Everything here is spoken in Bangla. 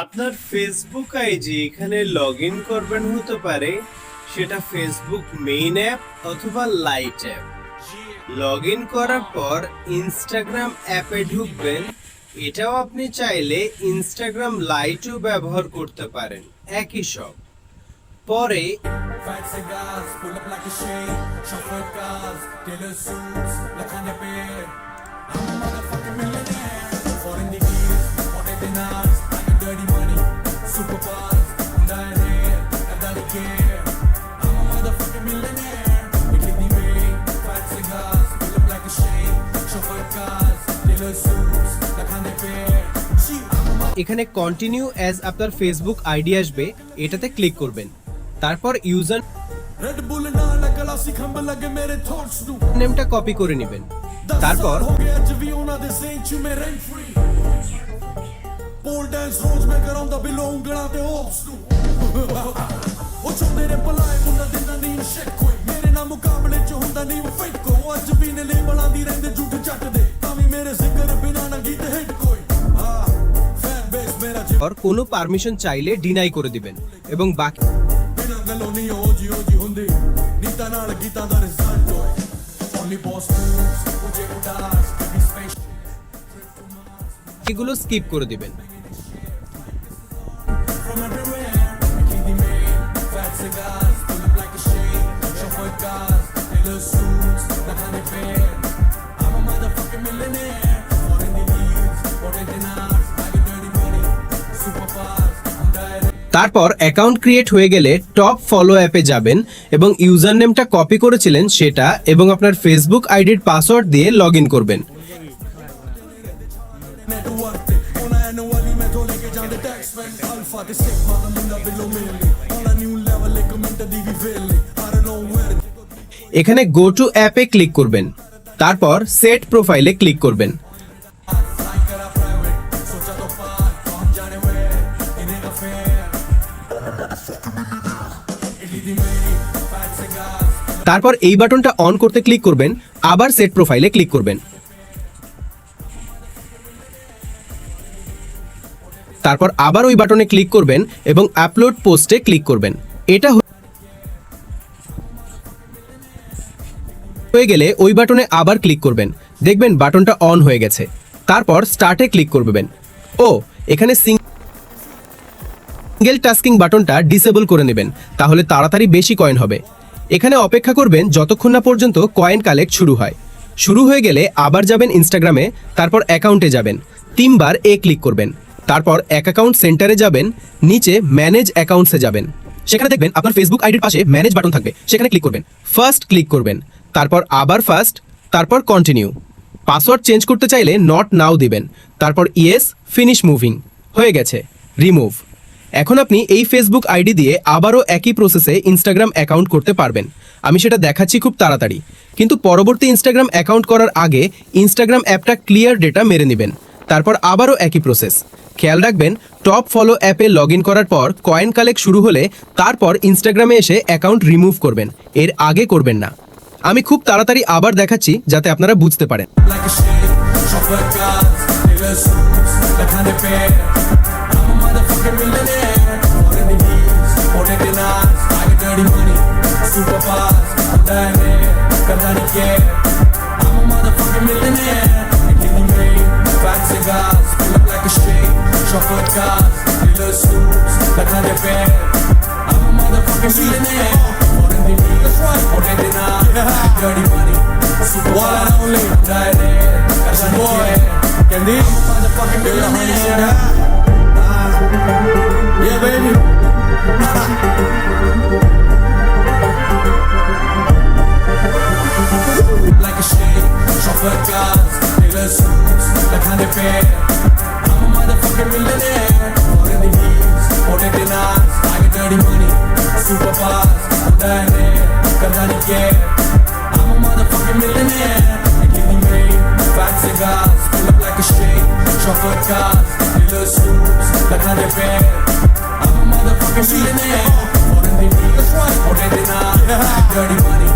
আপনার ফেসবুক আইডি এখানে লগ ইন করবেন, হতে পারে সেটা ফেসবুক মেইন অ্যাপ অথবা লাইট অ্যাপ। লগ ইন করার পর ইনস্টাগ্রাম অ্যাপে ঢুকবেন। এটাও আপনি চাইলে ইনস্টাগ্রাম লাইটও ব্যবহার করতে পারেন, একই সব। পরে এখানে কন্টিনিউ অ্যাজ আপনার ফেসবুক আইডি আসবে, এটাতে ক্লিক করবেন। তারপর ইউজার নেমটা কপি করে নেবেন। তারপর কোনো পারমিশন চাইলে ডিনাই করে দিবেন এবং বাকি এগুলো স্কিপ করে দিবেন। তারপর অ্যাকাউন্ট ক্রিয়েট হয়ে গেলে টপ ফলো অ্যাপে যাবেন এবং ইউজার নেমটা কপি করেছিলেন সেটা এবং আপনার ফেসবুক আইডির পাসওয়ার্ড দিয়ে লগ ইন করবেন। এখানে গো টু অ্যাপে ক্লিক করবেন। তারপর সেট প্রোফাইলে ক্লিক করবেন। তারপর এই বাটনটা অন করতে ক্লিক করবেন, আবার সেট প্রোফাইলে ক্লিক করবেন। তারপর আবার ওই বাটনে ক্লিক করবেন এবং আপলোড পোস্টে ক্লিক করবেন। এটা হয়ে গেলে ওই বাটনে আবার ক্লিক করবেন, দেখবেন বাটনটা অন হয়ে গেছে। তারপর স্টার্টে ক্লিক করবেন। এখানে সিঙ্গেল টাস্কিং বাটনটা ডিসেবল করে নেবেন, তাহলে তাড়াতাড়ি বেশি কয়েন হবে। এখানে অপেক্ষা করবেন যতক্ষণ না পর্যন্ত কয়েন কালেক্ট শুরু হয়। শুরু হয়ে গেলে আবার যাবেন ইনস্টাগ্রামে, তারপর অ্যাকাউন্টে যাবেন, 3 বার ক্লিক করবেন। তারপর এক অ্যাকাউন্ট সেন্টারে যাবেন, নিচে ম্যানেজ অ্যাকাউন্টসে যাবেন। সেখানে দেখবেন আপনার ফেসবুক আইডির পাশে ম্যানেজ বাটন থাকবে, সেখানে ক্লিক করবেন। ফার্স্ট ক্লিক করবেন, তারপর আবার ফার্স্ট, তারপর কন্টিনিউ। পাসওয়ার্ড চেঞ্জ করতে চাইলে নট নাও দিবেন, তারপর ইয়েস, ফিনিশ মুভিং। হয়ে গেছে, রিমুভ। এখন আপনি এই ফেসবুক আইডি দিয়ে আবারও একই প্রসেসে ইনস্টাগ্রাম অ্যাকাউন্ট করতে পারবেন। আমি সেটা দেখাচ্ছি খুব তাড়াতাড়ি, কিন্তু পরবর্তী ইনস্টাগ্রাম অ্যাকাউন্ট করার আগে ইনস্টাগ্রাম অ্যাপটা ক্লিয়ার ডেটা মেরে নেবেন। তারপর আবারও একই প্রসেস। খেয়াল রাখবেন, টপ ফলো অ্যাপে লগ ইন করার পর কয়েন কালেক্ট শুরু হলে তারপর ইনস্টাগ্রামে এসে অ্যাকাউন্ট রিমুভ করবেন, এর আগে করবেন না। আমি খুব তাড়াতাড়ি আবার দেখাচ্ছি যাতে আপনারা বুঝতে পারেন। Yeah, baby. Like a shake, chocolate cars, Taylor suits, like 100 pair. I'm a motherfucking millionaire. More in the heels, more in the nights. I get dirty money, super fast. I'm dying there, cause I don't care. I'm a motherfucking millionaire. Making me fat cigars, pull up like a shake, chocolate cars, Taylor suits, like 100 pair. I'm a motherfucking millionaire. More in the heels, more in the nights. I get dirty money.